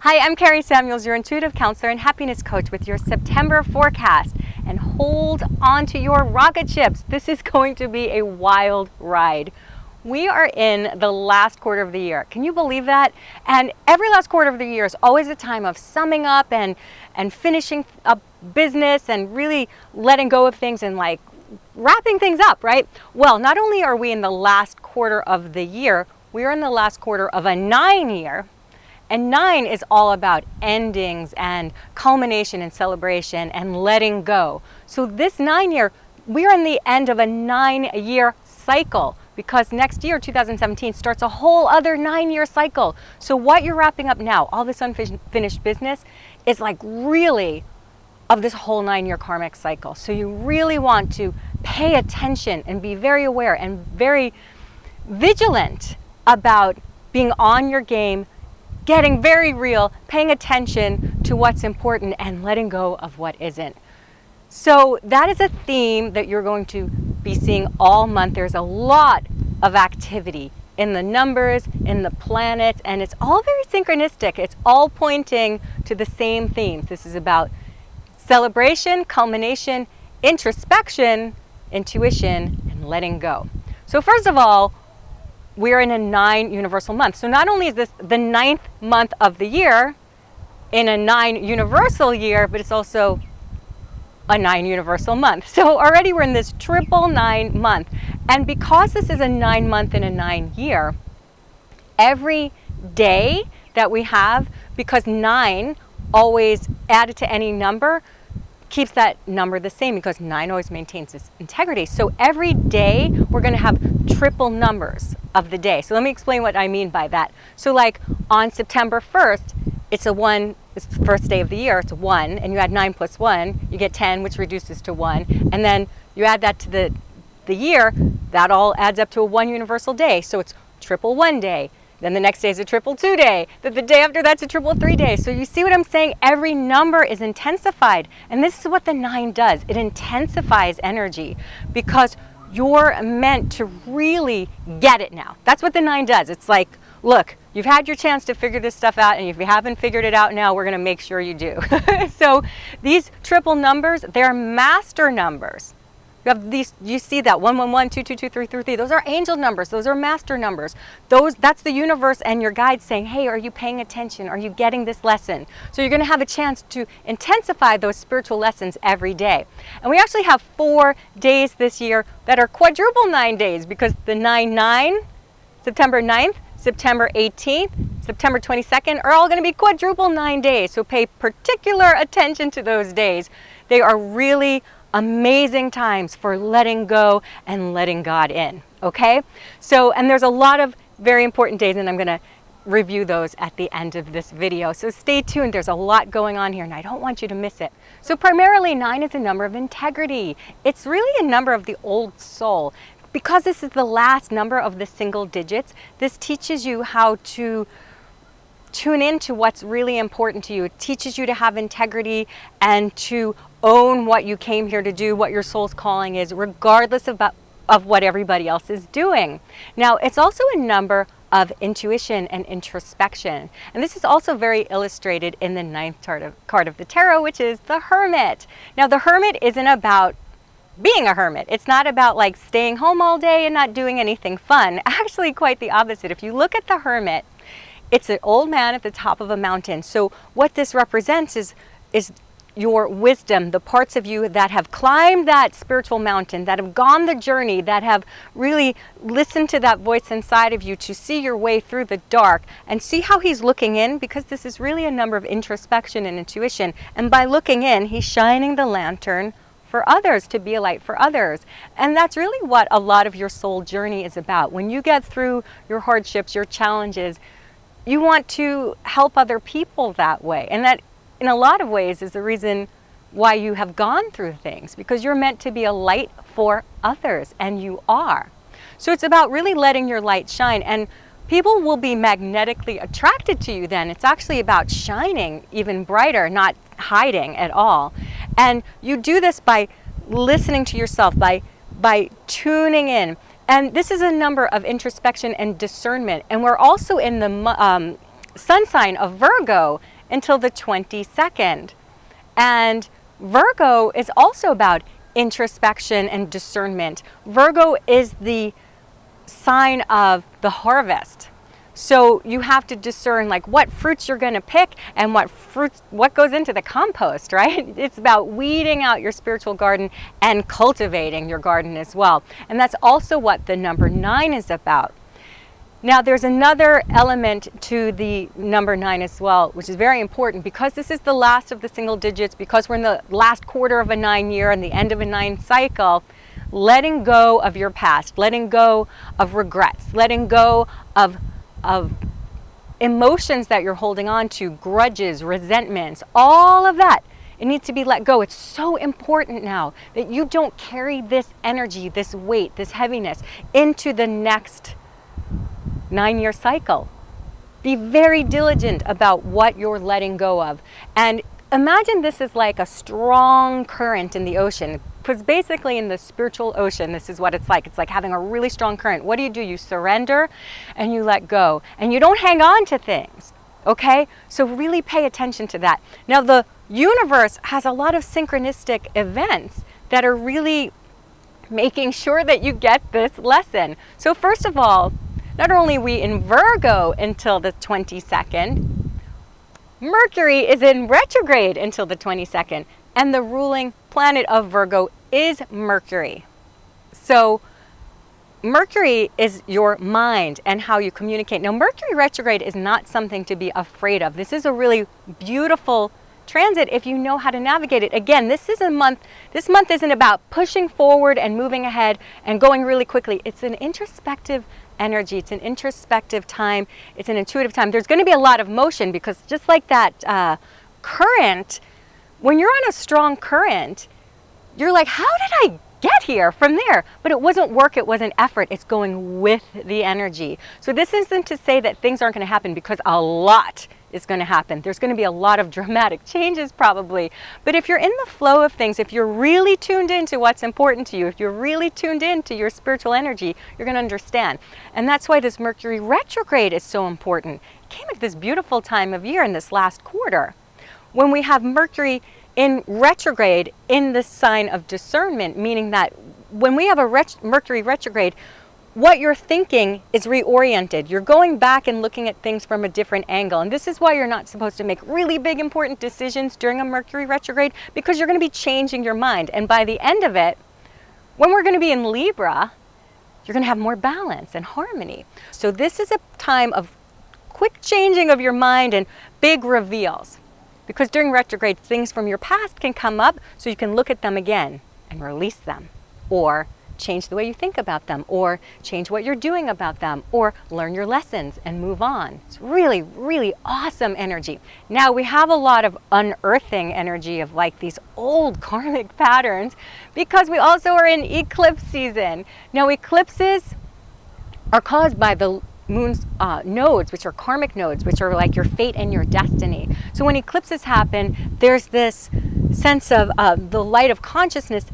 Hi, I'm Kari Samuels, your intuitive counselor and happiness coach with your September forecast. And hold on to your rocket ships. This is going to be a wild ride. We are in the last quarter of the year. Can you believe that? And every last quarter of the year is always a time of summing up and finishing up business and really letting go of things and like wrapping things up, right? Well, not only are we in the last quarter of the year, we are in the last quarter of a 9-year. And 9 is all about endings and culmination and celebration and letting go. So this 9-year, we're in the end of a 9-year cycle because next year, 2017, starts a whole other 9-year cycle. So what you're wrapping up now, all this unfinished business, is like really of this whole 9-year karmic cycle. So you really want to pay attention and be very aware and very vigilant about being on your game, getting very real, paying attention to what's important and letting go of what isn't. So that is a theme that you're going to be seeing all month. There's a lot of activity in the numbers, in the planets, and it's all very synchronistic. It's all pointing to the same themes. This is about celebration, culmination, introspection, intuition, and letting go. So first of all, we're in a 9 universal month. So not only is this the 9th month of the year in a 9 universal year, but it's also a 9 universal month. So already we're in this triple 9 month. And because this is a 9 month and a 9 year, every day that we have, because 9 always added to any number, keeps that number the same because 9 always maintains its integrity. So every day we're going to have triple numbers of the day. So let me explain what I mean by that. So like on September 1st, it's a 1, it's the first day of the year, it's a 1, and you add 9 plus 1, you get 10, which reduces to 1. And then you add that to the year, that all adds up to a 1 universal day. So it's triple 1 day. Then the next day is a triple 2 day. Then the day after that's a triple 3 day. So you see what I'm saying? Every number is intensified. And this is what the 9 does. It intensifies energy because you're meant to really get it now. That's what the 9 does. It's like, look, you've had your chance to figure this stuff out, and if you haven't figured it out now, we're going to make sure you do. So these triple numbers, they're master numbers. You have these, you see that 1, 1, 1, 2, 2, 2, 3, 3, 3. Those are angel numbers. Those are master numbers. That's the universe and your guide saying, hey, are you paying attention? Are you getting this lesson? So you're going to have a chance to intensify those spiritual lessons every day. And we actually have 4 days this year that are quadruple 9 days because the 9/9, September 9th, September 18th, September 22nd are all going to be quadruple 9 days. So pay particular attention to those days. They are really amazing times for letting go and letting God in, okay? So, and there's a lot of very important days, and I'm going to review those at the end of this video. So stay tuned. There's a lot going on here, and I don't want you to miss it. So primarily, 9 is a number of integrity. It's really a number of the old soul. Because this is the last number of the single digits, this teaches you how to tune into what's really important to you. It teaches you to have integrity and to own what you came here to do, what your soul's calling is, regardless of what everybody else is doing. Now, it's also a number of intuition and introspection. And this is also very illustrated in the 9th card of the tarot, which is the Hermit. Now, the Hermit isn't about being a hermit. It's not about like staying home all day and not doing anything fun. Actually, quite the opposite. If you look at the Hermit, it's an old man at the top of a mountain. So what this represents is your wisdom, the parts of you that have climbed that spiritual mountain, that have gone the journey, that have really listened to that voice inside of you to see your way through the dark and see how he's looking in, because this is really a number of introspection and intuition. And by looking in, he's shining the lantern for others, to be a light for others. And that's really what a lot of your soul journey is about. When you get through your hardships, your challenges, you want to help other people that way. And that, in a lot of ways, is the reason why you have gone through things, because you're meant to be a light for others, and you are. So it's about really letting your light shine, and people will be magnetically attracted to you then. It's actually about shining even brighter, not hiding at all. And you do this by listening to yourself, by tuning in. And this is a number of introspection and discernment. And we're also in the sun sign of Virgo until the 22nd. And Virgo is also about introspection and discernment. Virgo is the sign of the harvest. So you have to discern like what fruits you're going to pick and what goes into the compost, right? It's about weeding out your spiritual garden and cultivating your garden as well. And that's also what the number 9 is about. Now there's another element to the number 9 as well, which is very important because this is the last of the single digits, because we're in the last quarter of a 9 year and the end of a 9 cycle. Letting go of your past, letting go of regrets, letting go of emotions that you're holding on to, grudges, resentments, all of that. It needs to be let go. It's so important now that you don't carry this energy, this weight, this heaviness into the next 9-year cycle. Be very diligent about what you're letting go of. And imagine this is like a strong current in the ocean. Because basically in the spiritual ocean, this is what it's like. It's like having a really strong current. What do? You surrender and you let go. And you don't hang on to things, okay? So really pay attention to that. Now the universe has a lot of synchronistic events that are really making sure that you get this lesson. So first of all, not only are we in Virgo until the 22nd, Mercury is in retrograde until the 22nd. And the ruling planet of Virgo is Mercury. So Mercury is your mind and how you communicate. Now Mercury retrograde is not something to be afraid of. This is a really beautiful transit if you know how to navigate it. Again, this month isn't about pushing forward and moving ahead and going really quickly. It's an introspective energy. It's an introspective time. It's an intuitive time. There's going to be a lot of motion because just like that current, when you're on a strong current, you're like, how did I get here from there? But it wasn't work, it wasn't effort. It's going with the energy. So this isn't to say that things aren't going to happen, because a lot is going to happen. There's going to be a lot of dramatic changes probably. But if you're in the flow of things, if you're really tuned into what's important to you, if you're really tuned into your spiritual energy, you're going to understand. And that's why this Mercury retrograde is so important. It came at this beautiful time of year in this last quarter, when we have Mercury in retrograde in the sign of discernment, meaning that when we have a Mercury retrograde, what you're thinking is reoriented. You're going back and looking at things from a different angle. And this is why you're not supposed to make really big, important decisions during a Mercury retrograde, because you're going to be changing your mind. And by the end of it, when we're going to be in Libra, you're going to have more balance and harmony. So this is a time of quick changing of your mind and big reveals. Because during retrograde, things from your past can come up, so you can look at them again and release them, or change the way you think about them, or change what you're doing about them, or learn your lessons and move on. It's really, really awesome energy. Now we have a lot of unearthing energy of like these old karmic patterns, because we also are in eclipse season. Now eclipses are caused by the moon's nodes, which are karmic nodes, which are like your fate and your destiny. So when eclipses happen, there's this sense of the light of consciousness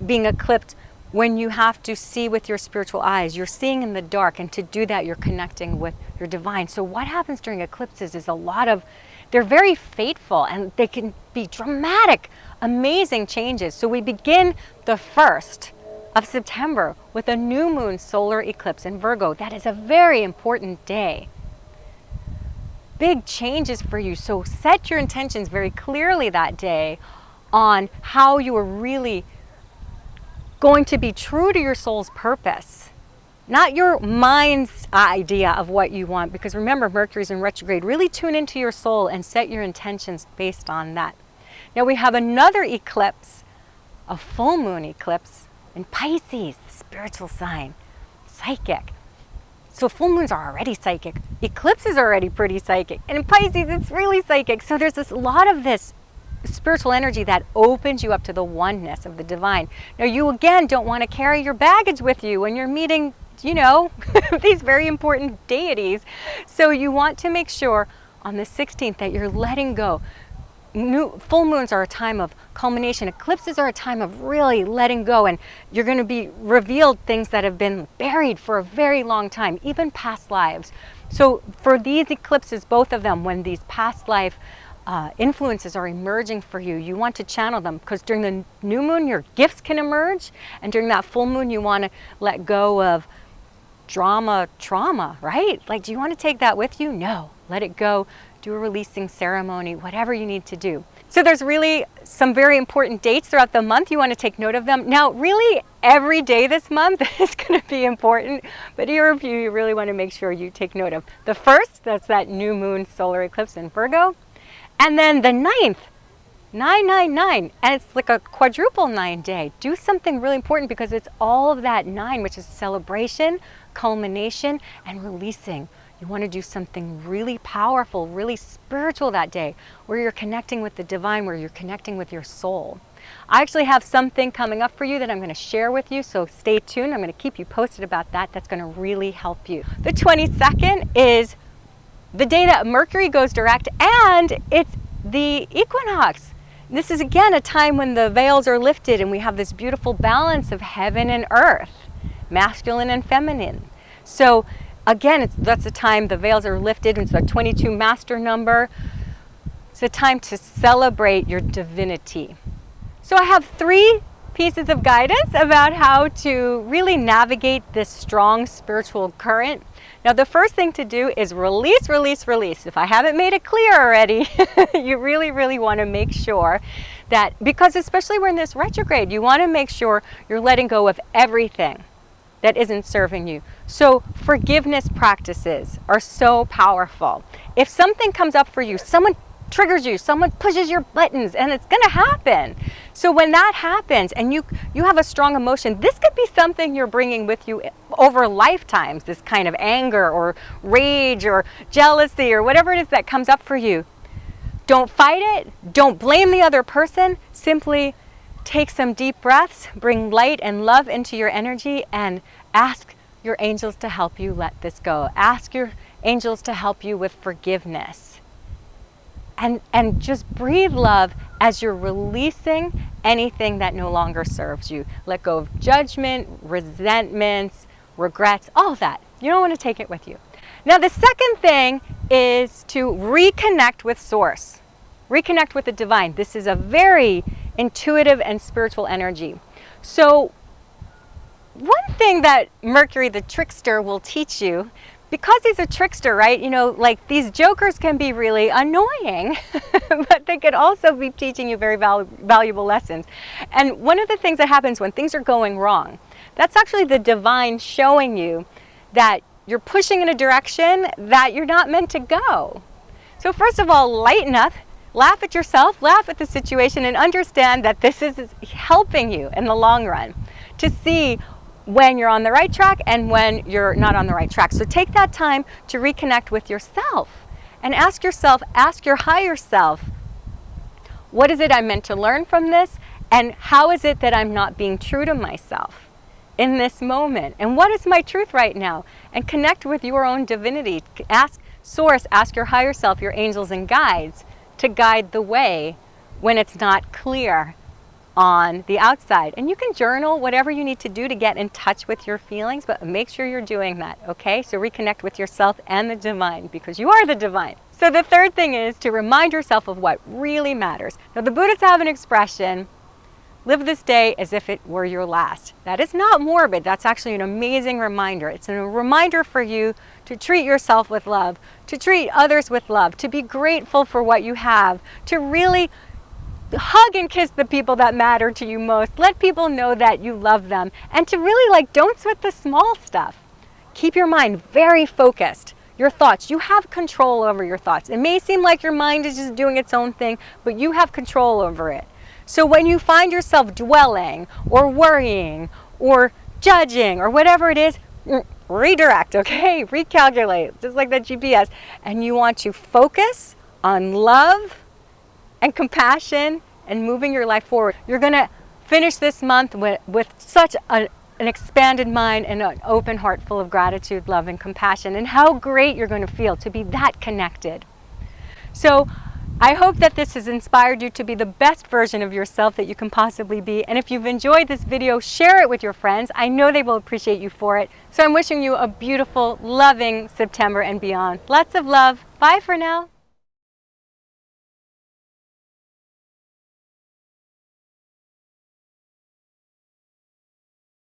being eclipsed when you have to see with your spiritual eyes. You're seeing in the dark, and to do that, you're connecting with your divine. So what happens during eclipses is they're very fateful, and they can be dramatic, amazing changes. So we begin the 1st of September with a new moon solar eclipse in Virgo. That is a very important day. Big changes for you. So set your intentions very clearly that day on how you are really going to be true to your soul's purpose, not your mind's idea of what you want. Because remember, Mercury's in retrograde. Really tune into your soul and set your intentions based on that. Now we have another eclipse, a full moon eclipse, in Pisces, the spiritual sign, psychic. So full moons are already psychic. Eclipses are already pretty psychic. And in Pisces, it's really psychic. So there's a lot of this spiritual energy that opens you up to the oneness of the divine. Now you again don't want to carry your baggage with you when you're meeting, these very important deities. So you want to make sure on the 16th that you're letting go. full moons are a time of culmination. Eclipses are a time of really letting go, and you're going to be revealed things that have been buried for a very long time, even past lives. So for these eclipses, both of them, when these past life influences are emerging for you, you want to channel them, because during the new moon your gifts can emerge, and during that full moon you want to let go of trauma, right? Like, do you want to take that with you? No, let it go. Do a releasing ceremony, whatever you need to do. So there's really some very important dates throughout the month. You want to take note of them. Now, really every day this month is going to be important, but here are a few you really want to make sure you take note of. The first, that's that new moon solar eclipse in Virgo. And then the 9th, 999, and it's like a quadruple 9 day. Do something really important, because it's all of that 9, which is celebration, culmination, and releasing. You want to do something really powerful, really spiritual that day, where you're connecting with the divine, where you're connecting with your soul. I actually have something coming up for you that I'm going to share with you, so stay tuned. I'm going to keep you posted about that. That's going to really help you. The 22nd is the day that Mercury goes direct, and it's the equinox. This is again a time when the veils are lifted and we have this beautiful balance of heaven and earth, masculine and feminine. So again, that's the time the veils are lifted. It's a 22 master number. It's a time to celebrate your divinity. So I have 3 pieces of guidance about how to really navigate this strong spiritual current. Now, the first thing to do is release, release, release. If I haven't made it clear already, you really, really want to make sure that, because especially we're in this retrograde, you want to make sure you're letting go of everything that isn't serving you. So forgiveness practices are so powerful. If something comes up for you, someone triggers you, someone pushes your buttons, and it's going to happen. So when that happens and you have a strong emotion, this could be something you're bringing with you over lifetimes, this kind of anger or rage or jealousy or whatever it is that comes up for you. Don't fight it. Don't blame the other person. Simply take some deep breaths, bring light and love into your energy, and ask your angels to help you let this go. Ask your angels to help you with forgiveness. And just breathe love as you're releasing anything that no longer serves you. Let go of judgment, resentments, regrets, all of that. You don't want to take it with you. Now, the second thing is to reconnect with Source. Reconnect with the divine. This is a very intuitive and spiritual energy. So one thing that Mercury, the trickster, will teach you, because he's a trickster, right? You know, like, these jokers can be really annoying, but they could also be teaching you very valuable lessons. And one of the things that happens when things are going wrong, that's actually the divine showing you that you're pushing in a direction that you're not meant to go. So first of all, lighten up, laugh at yourself, laugh at the situation, and understand that this is helping you in the long run to see when you're on the right track and when you're not on the right track. So take that time to reconnect with yourself and ask yourself, ask your higher self, what is it I'm meant to learn from this? And how is it that I'm not being true to myself in this moment? And what is my truth right now? And connect with your own divinity. Ask Source, ask your higher self, your angels and guides, to guide the way when it's not clear on the outside. And you can journal, whatever you need to do to get in touch with your feelings, but make sure you're doing that, okay? So reconnect with yourself and the divine, because you are the divine. So the third thing is to remind yourself of what really matters. Now, the Buddhists have an expression, live this day as if it were your last. That is not morbid. That's actually an amazing reminder. It's a reminder for you to treat yourself with love, to treat others with love, to be grateful for what you have, to really hug and kiss the people that matter to you most. Let people know that you love them, and to really, don't sweat the small stuff. Keep your mind very focused. Your thoughts, you have control over your thoughts. It may seem like your mind is just doing its own thing, but you have control over it. So when you find yourself dwelling or worrying or judging or whatever it is, redirect, okay? Recalculate, just like that GPS. And you want to focus on love and compassion and moving your life forward. You're going to finish this month with such an expanded mind and an open heart full of gratitude, love, and compassion, and how great you're going to feel to be that connected. So I hope that this has inspired you to be the best version of yourself that you can possibly be. And if you've enjoyed this video, share it with your friends. I know they will appreciate you for it. So I'm wishing you a beautiful, loving September and beyond. Lots of love. Bye for now.